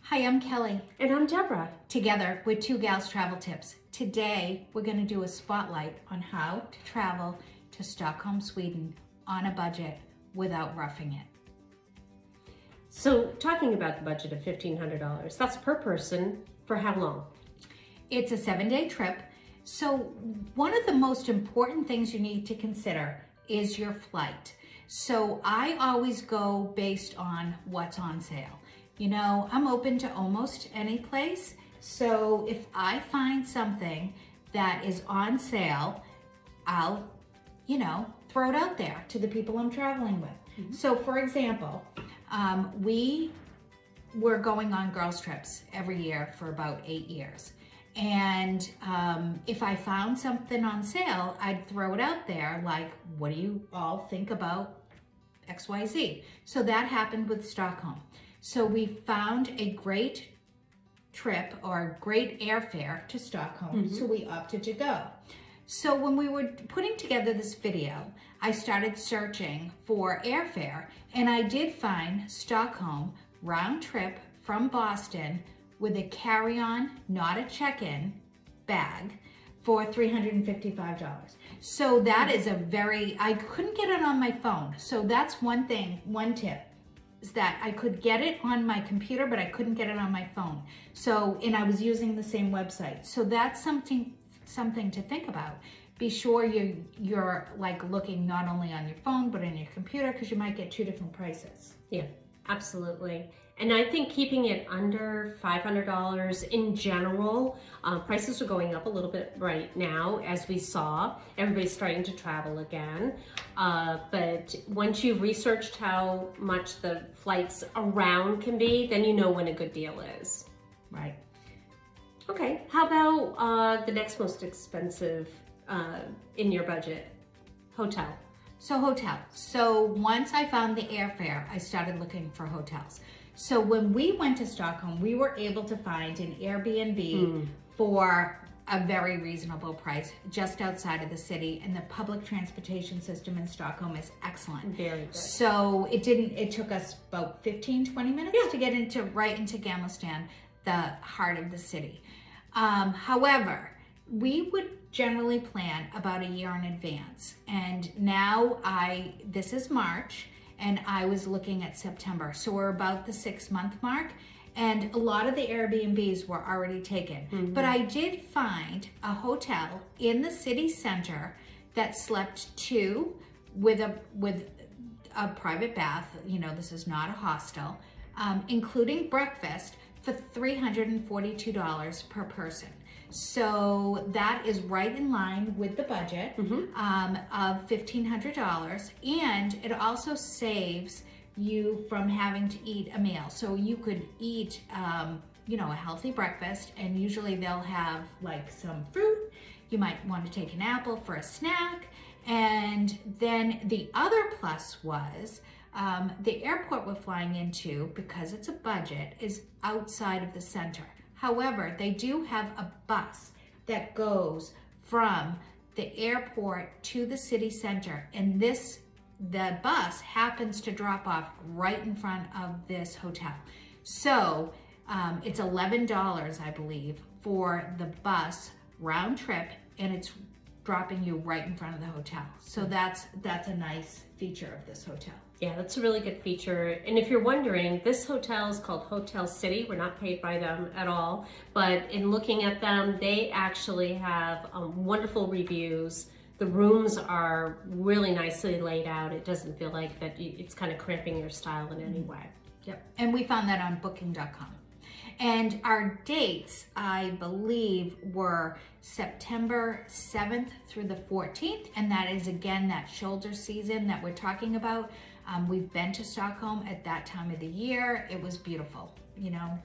Hi, I'm Kelly. And I'm Deborah. Together, we're Two Gals Travel Tips. Today, we're going to do a spotlight on how to travel to Stockholm, Sweden on a budget without roughing it. So, talking about the budget of $1,500, that's per person for how long? It's a 7-day trip. So, one of the most important things you need to consider is your flight. So, I always go based on what's on sale. You know, I'm open to almost any place. So if I find something that is on sale, I'll, throw it out there to the people I'm traveling with. Mm-hmm. So for example, we were going on girls trips every year for about 8 years. And if I found something on sale, I'd throw it out there like, what do you all think about XYZ? So that happened with Stockholm. So we found a great trip or great airfare to Stockholm, so we opted to go. So when we were putting together this video, I started searching for airfare, and I did find Stockholm round trip from Boston with a carry-on, not a check-in bag for $355. So that is I couldn't get it on my phone. So that's one tip. Is that I could get it on my computer, but I couldn't get it on my phone. So, and I was using the same website. So that's something to think about. Be sure you're like looking not only on your phone, but on your computer, because you might get two different prices. Yeah, absolutely. And I think keeping it under $500 in general, prices are going up a little bit right now, as we saw. Everybody's starting to travel again. But once you've researched how much the flights around can be, then you know when a good deal is. Right. Okay, how about the next most expensive in your budget? Hotel. So hotel. So once I found the airfare, I started looking for hotels. So when we went to Stockholm, we were able to find an Airbnb for a very reasonable price just outside of the city, and the public transportation system in Stockholm is excellent. Very good. So it took us about 15-20 minutes to get right into Gamla Stan, the heart of the city. However, we would generally plan about a year in advance, and now this is March, and I was looking at September. So we're about the 6-month mark, and a lot of the Airbnbs were already taken. But I did find a hotel in the city center that slept two with a private bath. You know, this is not a hostel, including breakfast for $342 per person. So that is right in line with the budget of $1,500, and it also saves you from having to eat a meal. So you could eat, a healthy breakfast, and usually they'll have like some fruit. You might want to take an apple for a snack. And then the other plus was the airport we're flying into, because it's a budget, is outside of the center. However, they do have a bus that goes from the airport to the city center, and the bus happens to drop off right in front of this hotel. So it's $11, I believe, for the bus round trip, and it's dropping you right in front of the hotel. So that's a nice feature of this hotel. Yeah, that's a really good feature. And if you're wondering, this hotel is called Hotel City. We're not paid by them at all. But in looking at them, they actually have wonderful reviews. The rooms are really nicely laid out. It doesn't feel like that it's kind of cramping your style in any way. Yep. And we found that on booking.com. And our dates, I believe, were September 7th through the 14th. And that is, again, that shoulder season that we're talking about. We've been to Stockholm at that time of the year. It was beautiful.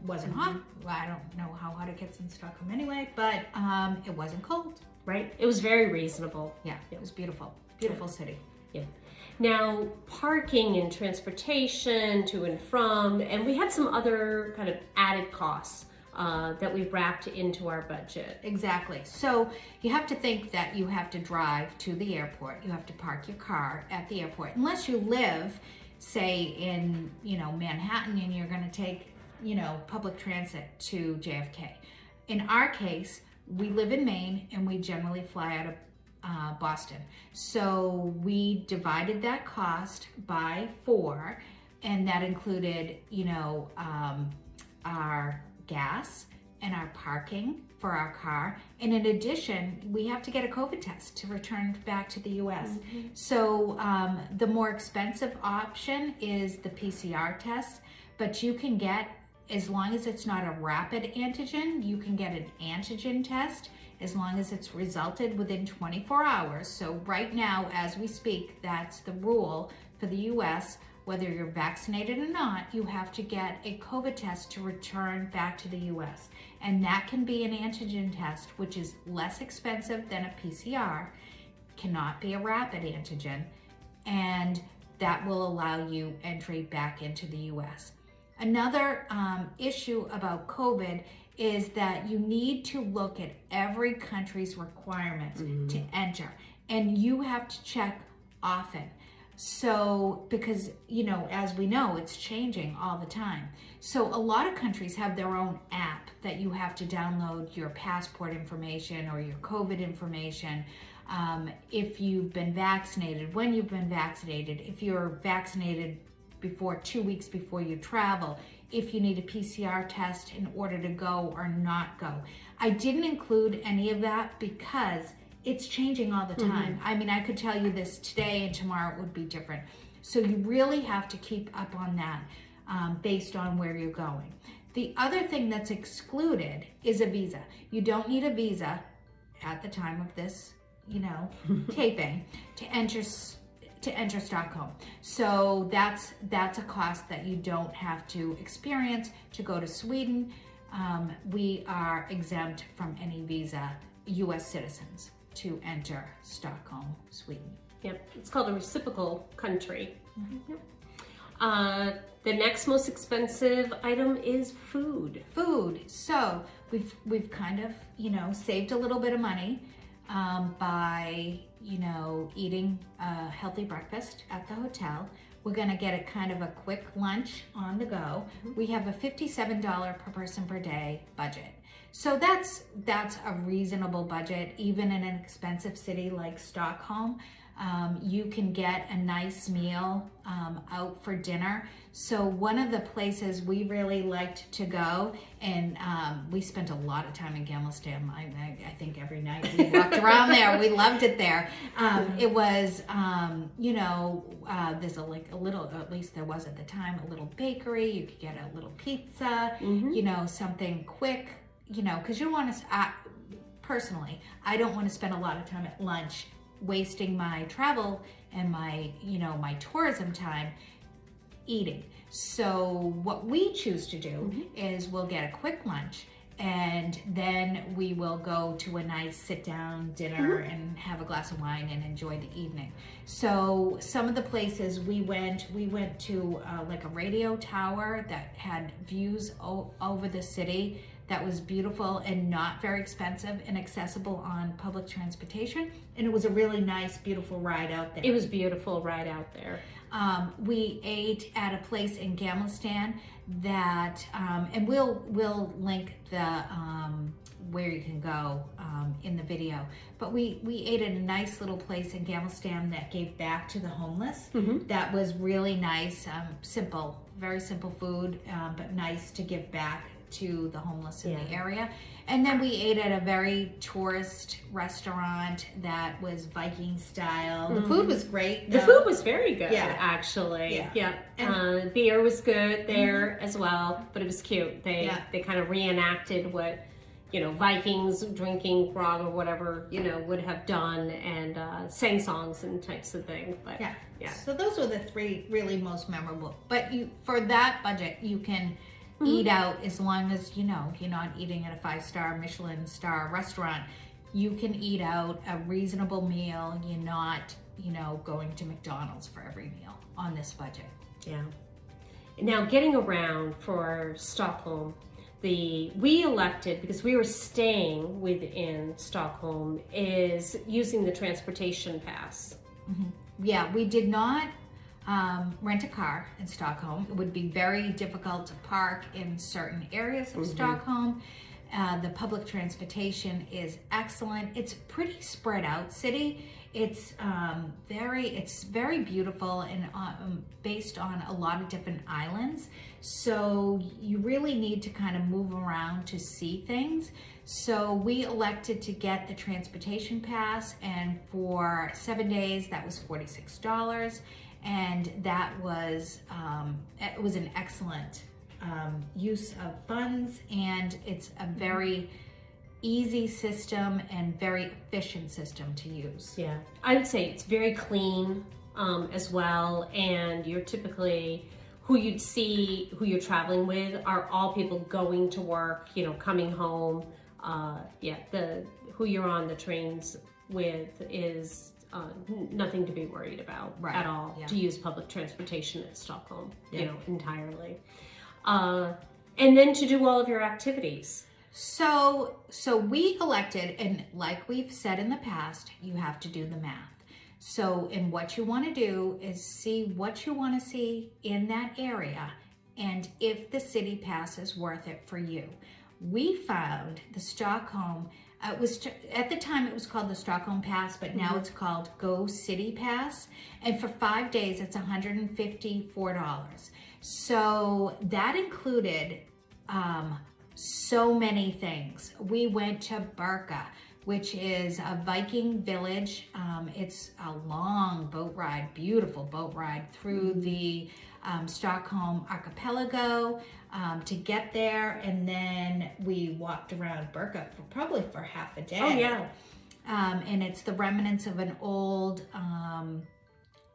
Wasn't hot. Well, I don't know how hot it gets in Stockholm anyway, but it wasn't cold. Right? It was very reasonable. Yeah, it was beautiful. Beautiful city. Yeah. Now, parking and transportation to and from, and we had some other kind of added costs that we wrapped into our budget. Exactly. So you have to think that you have to drive to the airport. You have to park your car at the airport. Unless you live, say, in Manhattan, and you're going to take public transit to JFK. In our case, we live in Maine and we generally fly out of Boston. So we divided that cost by 4, and that included, our gas and our parking for our car. And in addition, we have to get a COVID test to return back to the US. Mm-hmm. So the more expensive option is the PCR test, but you can get, as long as it's not a rapid antigen, you can get an antigen test as long as it's resulted within 24 hours. So right now, as we speak, that's the rule for the US. Whether you're vaccinated or not, you have to get a COVID test to return back to the US. And that can be an antigen test, which is less expensive than a PCR, cannot be a rapid antigen, and that will allow you entry back into the US. Another issue about COVID is that you need to look at every country's requirements to enter, and you have to check often. So, because, as we know, it's changing all the time. So a lot of countries have their own app that you have to download your passport information or your COVID information. If you've been vaccinated, when you've been vaccinated, if you're vaccinated before 2 weeks before you travel, if you need a PCR test in order to go or not go. I didn't include any of that because it's changing all the time. I mean, I could tell you this today and tomorrow it would be different. So you really have to keep up on that based on where you're going. The other thing that's excluded is a visa. You don't need a visa at the time of this, taping to enter Stockholm. So that's a cost that you don't have to experience to go to Sweden. We are exempt from any visa, US citizens, to enter Stockholm, Sweden. Yep, it's called a reciprocal country. The next most expensive item is food. Food. So we've kind of, saved a little bit of money by, eating a healthy breakfast at the hotel. We're gonna get a kind of a quick lunch on the go. We have a $57 per person per day budget. So that's a reasonable budget, even in an expensive city like Stockholm. You can get a nice meal out for dinner. So one of the places we really liked to go, and we spent a lot of time in Gamlestam. I think every night we walked around there. We loved it there. It was, there's a little, at least there was at the time, a little bakery. You could get a little pizza, something quick, because you don't want to, personally, I don't want to spend a lot of time at lunch wasting my travel and my tourism time eating. So what we choose to do is we'll get a quick lunch, and then we will go to a nice sit-down dinner and have a glass of wine and enjoy the evening. So some of the places we went to like a radio tower that had views over the city. That was beautiful and not very expensive and accessible on public transportation. And it was a really nice, beautiful ride out there. It was a beautiful ride out there. We ate at a place in Gamlestan that, and we'll link the where you can go in the video. But we ate at a nice little place in Gamlestan that gave back to the homeless. That was really nice, simple, very simple food, but nice to give back to the homeless in the area. And then we ate at a very tourist restaurant that was Viking style. The food was great. The food was very good, actually. And beer was good there as well, but it was cute. They kind of reenacted what Vikings drinking grog or whatever would have done, and sang songs and types of things. But so those were the 3 really most memorable. But for that budget, you can eat out as long as you're not eating at a 5-star Michelin star restaurant. You can eat out a reasonable meal. You're not going to McDonald's for every meal on this budget. Now, getting around for Stockholm, we elected, because we were staying within Stockholm, is using the transportation pass. We did not rent a car in Stockholm. It would be very difficult to park in certain areas of Stockholm. The public transportation is excellent. It's a pretty spread out city. It's very beautiful and based on a lot of different islands. So you really need to kind of move around to see things. So we elected to get the transportation pass, and for 7 days that was $46, and that was it was an excellent use of funds, and it's a very easy system and very efficient system to use. Yeah, I would say it's very clean as well, and you're typically, who you'd see, who you're traveling with are all people going to work, you know, coming home. Who you're on the trains with is nothing to be worried about at all. To use public transportation at Stockholm, you know, entirely. And then to do all of your activities. So we elected, and like we've said in the past, you have to do the math. So, and what you want to do is see what you want to see in that area, and if the city pass is worth it for you. We found the Stockholm, at the time it was called the Stockholm Pass, but now it's called Go City Pass. And for 5 days, it's $154. So that included so many things. We went to Burka, which is a Viking village. It's a long boat ride, beautiful boat ride through the Stockholm archipelago to get there, and then we walked around Burka probably for half a day. Oh yeah. And it's the remnants of an old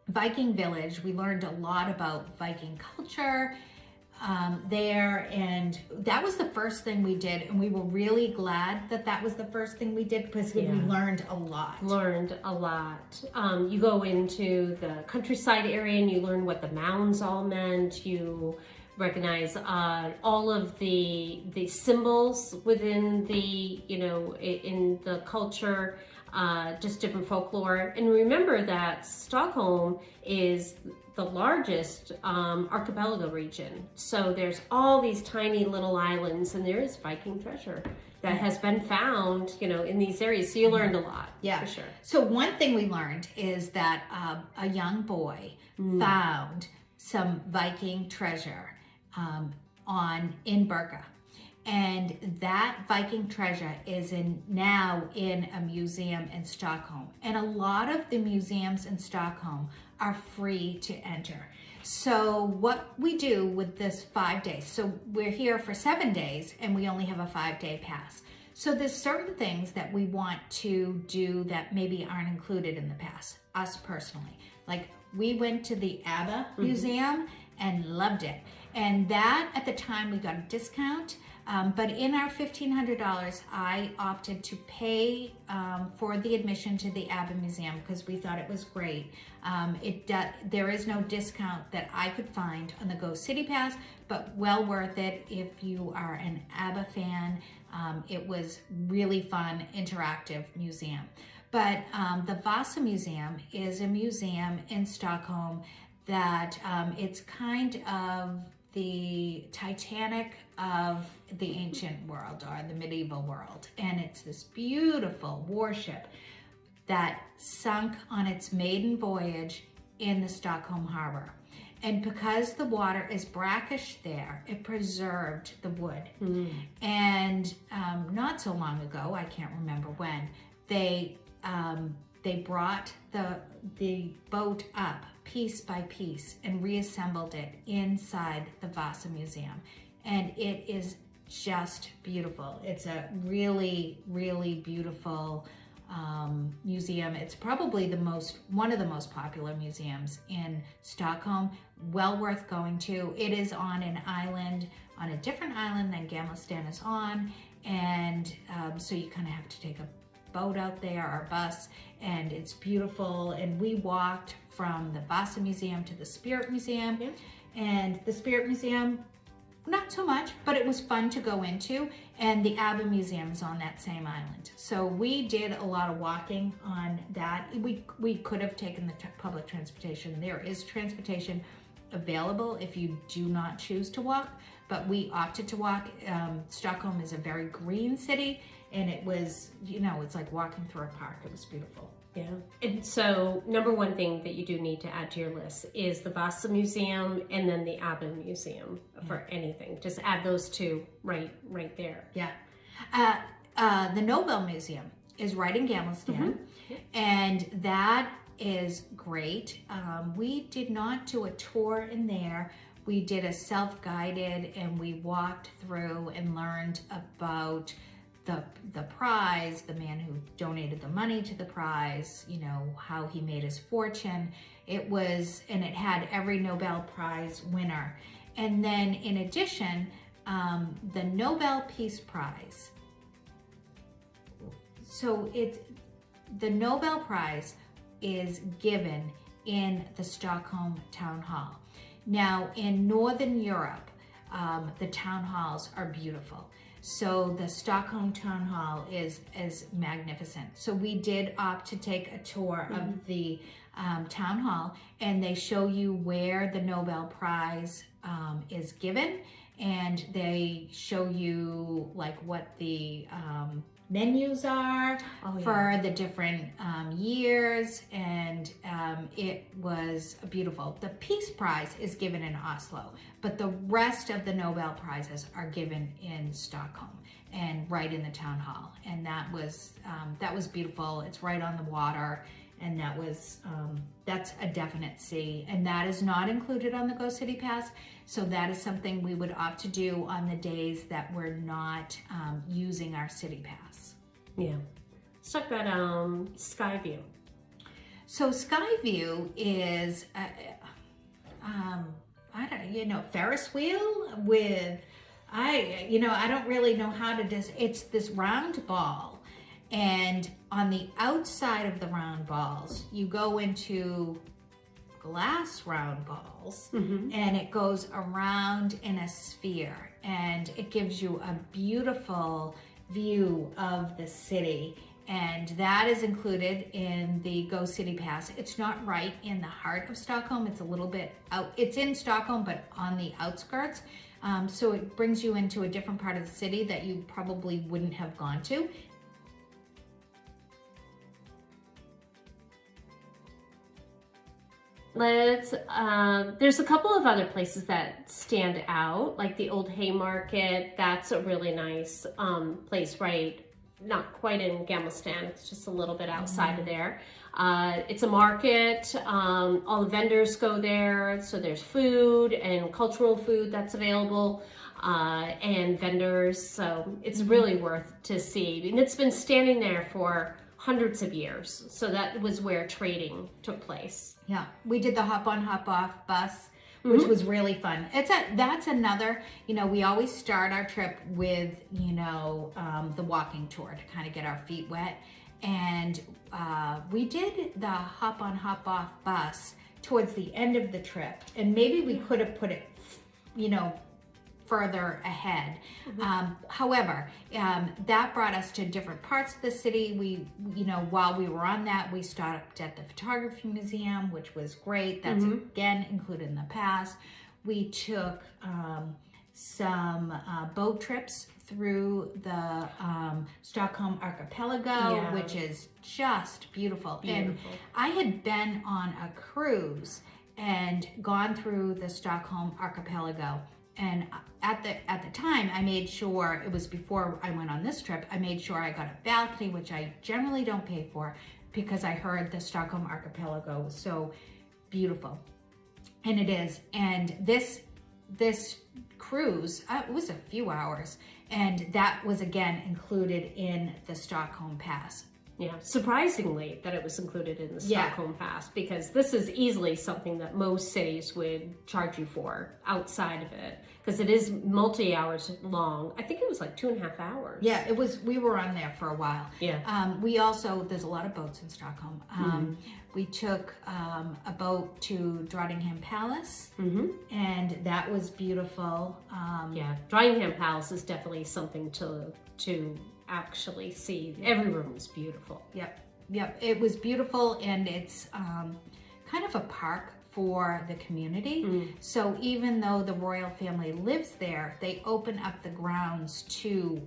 Viking village. We learned a lot about Viking culture there, and that was the first thing we did, and we were really glad that that was the first thing we did, because we learned a lot. You go into the countryside area and you learn what the mounds all meant. You recognize all of the symbols within the, you know, in the culture, just different folklore. And remember that Stockholm is the largest archipelago region. So there's all these tiny little islands, and there is Viking treasure that has been found, you know, in these areas. So you learned a lot, for sure. So one thing we learned is that a young boy found some Viking treasure in Burka. And that Viking treasure is now in a museum in Stockholm. And a lot of the museums in Stockholm are free to enter. So what we do with this 5 days, so we're here for 7 days and we only have a 5-day pass. So there's certain things that we want to do that maybe aren't included in the pass, us personally. Like we went to the ABBA Museum and loved it. And that, at the time, we got a discount. But in our $1,500, I opted to pay for the admission to the ABBA Museum because we thought it was great. There is no discount that I could find on the Go City Pass, but well worth it if you are an ABBA fan. It was really fun, interactive museum. But the Vasa Museum is a museum in Stockholm that it's kind of the Titanic of the ancient world or the medieval world. And it's this beautiful warship that sunk on its maiden voyage in the Stockholm harbor. And because the water is brackish there, it preserved the wood. And not so long ago, I can't remember when, they brought the boat up piece by piece and reassembled it inside the Vasa Museum. And it is just beautiful. It's a really, really beautiful museum. It's probably one of the most popular museums in Stockholm. Well worth going to. It is on an island, on a different island than Gamla Stan is on. And so you kind of have to take a boat out there or bus, and it's beautiful. And we walked from the Vasa Museum to the Spirit Museum. And the Spirit Museum, Not so much, but it was fun to go into, and the ABBA Museum is on that same island. So we did a lot of walking on that. We could have taken the public transportation. There is transportation available if you do not choose to walk, but we opted to walk. Stockholm is a very green city, and it was, you know, it's like walking through a park. It was beautiful. Yeah. And so number one thing that you do need to add to your list is the Vasa Museum and then the ABBA Museum for anything. Just add those two right there. Yeah. The Nobel Museum is right in Galveston, and that is great. We did not do a tour in there. We did a self-guided, and we walked through and learned about the prize, the man who donated the money to the prize, you know, how he made his fortune. It had every Nobel Prize winner. And then in addition, the Nobel Peace Prize. So the Nobel Prize is given in the Stockholm Town Hall. Now in Northern Europe, the town halls are beautiful. So the Stockholm Town Hall is magnificent. So we did opt to take a tour of the town hall, and they show you where the Nobel Prize is given, and they show you like what the menus are for the different years, and it was beautiful. The Peace Prize is given in Oslo, but the rest of the Nobel Prizes are given in Stockholm and right in the town hall, and that was beautiful. It's right on the water, and that's a definite see, and that is not included on the Go City Pass. So that is something we would opt to do on the days that we're not using our City Pass. Yeah. Let's talk about Skyview. So Skyview is, Ferris wheel with, I don't really know how to it's this round ball, and on the outside of the round balls, you go into glass round balls, and it goes around in a sphere, and it gives you a beautiful view of the city, and that is included in the Go City Pass. It's not right in the heart of Stockholm. It's a little bit out. It's in Stockholm, but on the outskirts. So it brings you into a different part of the city that you probably wouldn't have gone to. There's a couple of other places that stand out, like the Old Haymarket. That's a really nice place, right? Not quite in Galveston, it's just a little bit outside of there. It's a market, all the vendors go there, so there's food and cultural food that's available, and vendors, so it's really worth to see. And it's been standing there for hundreds of years, so that was where trading took place. Yeah, we did the hop on, hop off bus, which was really fun. That's another, we always start our trip with, the walking tour to kind of get our feet wet. And we did the hop on, hop off bus towards the end of the trip. And maybe we could have put it, further ahead. However, that brought us to different parts of the city. We, while we were on that, we stopped at the Photography Museum, which was great. That's again included in the pass. We took some boat trips through the Stockholm Archipelago, which is just beautiful. And I had been on a cruise and gone through the Stockholm Archipelago. And at the time, I made sure, it was before I went on this trip, I made sure I got a balcony, which I generally don't pay for, because I heard the Stockholm Archipelago was so beautiful. And it is. And this cruise, it was a few hours, and that was again included in the Stockholm Pass. Yeah, surprisingly that it was included in the Yeah. Stockholm Pass, because this is easily something that most cities would charge you for outside of it, because it is multi-hours long. I think it was like 2.5 hours. Yeah, it was. We were on there for a while. Yeah. We also, there's a lot of boats in Stockholm. We took a boat to Drottningham Palace, and that was beautiful. Yeah, Drottningham Palace is definitely something to actually see. Every room is beautiful. Yep, it was beautiful, and it's kind of a park for the community. So even though the royal family lives there, they open up the grounds to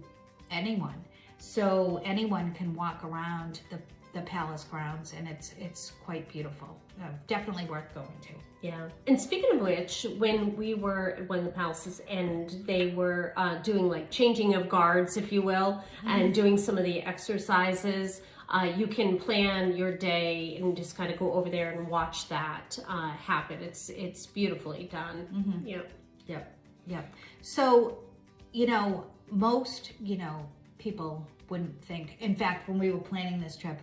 anyone. So anyone can walk around the palace grounds, and it's quite beautiful. Definitely worth going to. Yeah. And speaking of which, when the palaces end, they were doing like changing of guards, if you will, and doing some of the exercises. You can plan your day and just kind of go over there and watch that happen. It's beautifully done. Yep. So, most, people wouldn't think. In fact, when we were planning this trip,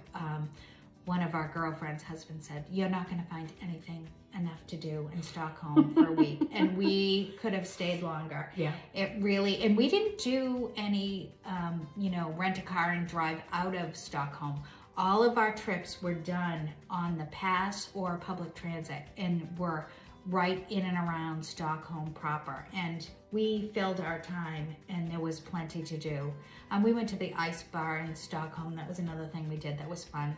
one of our girlfriends' husbands said, "You're not going to find anything enough to do in Stockholm for a week." And we could have stayed longer. Yeah. It really, and we didn't do any, rent a car and drive out of Stockholm. All of our trips were done on the pass or public transit, and were right in and around Stockholm proper. And we filled our time, and there was plenty to do. We went to the ice bar in Stockholm. That was another thing we did that was fun.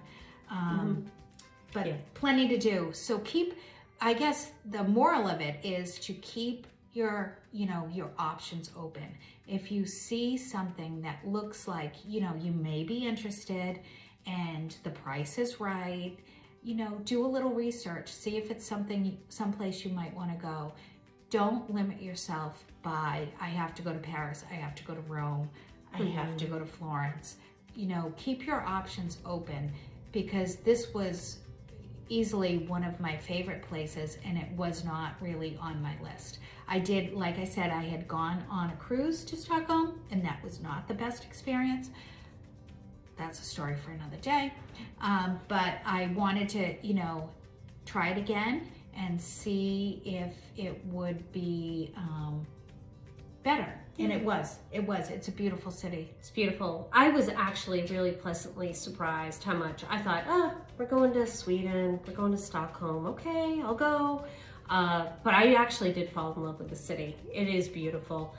But plenty to do. So I guess the moral of it is to keep your options open. If you see something that looks like, you may be interested and the price is right, do a little research, see if it's someplace you might want to go. Don't limit yourself by, I have to go to Paris, I have to go to Rome, I have to go to Florence. Keep your options open, because this was easily one of my favorite places, and it was not really on my list. Like I said, I had gone on a cruise to Stockholm, and that was not the best experience. That's a story for another day. But I wanted to, try it again and see if it would be better. And it was. It's a beautiful city. It's beautiful. I was actually really pleasantly surprised how much I thought, we're going to Sweden, we're going to Stockholm. Okay, I'll go. But I actually did fall in love with the city. It is beautiful.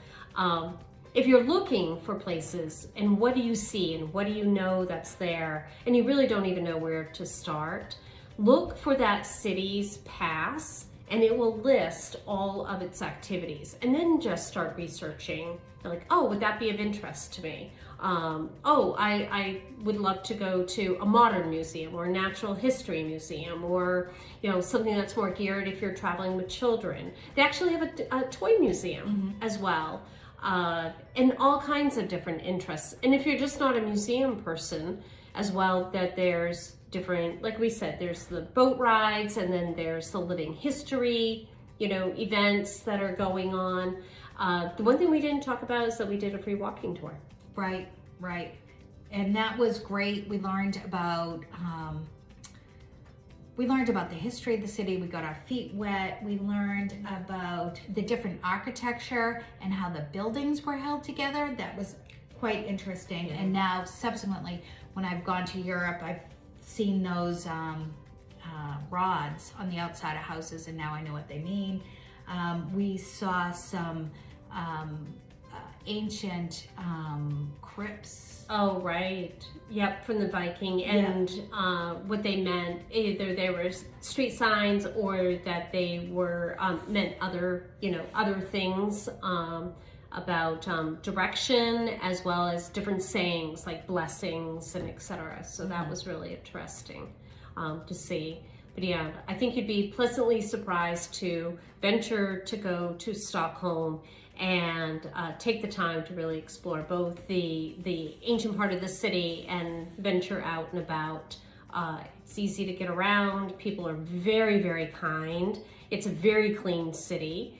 If you're looking for places and what do you see and what do you know that's there, and you really don't even know where to start, look for that city's pass, and it will list all of its activities, and then just start researching. Like, would that be of interest to me? I would love to go to a modern museum or a natural history museum, or something that's more geared if you're traveling with children. They actually have a toy museum as well, and all kinds of different interests. And if you're just not a museum person as well, that there's different, like we said, there's the boat rides, and then there's the living history, events that are going on. The one thing we didn't talk about is that we did a free walking tour. Right. And that was great. We learned about the history of the city. We got our feet wet. We learned about the different architecture and how the buildings were held together. That was quite interesting. And now subsequently, when I've gone to Europe, I've seen those rods on the outside of houses, and now I know what they mean. We saw some ancient crypts. Oh, right. Yep, from the Viking. And what they meant, either they were street signs or that they were meant other things about direction, as well as different sayings like blessings and etc. So that was really interesting to see. But yeah, I think you'd be pleasantly surprised to venture to go to Stockholm and take the time to really explore both the ancient part of the city and venture out and about. It's easy to get around. People are very, very kind. It's a very clean city.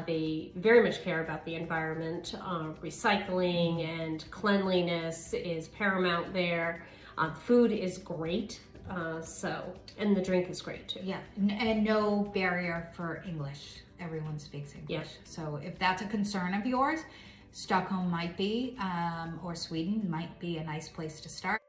They very much care about the environment. Recycling and cleanliness is paramount there. Food is great, and the drink is great too. Yeah, and no barrier for English. Everyone speaks English. Yeah. So if that's a concern of yours, Stockholm might be, or Sweden might be a nice place to start.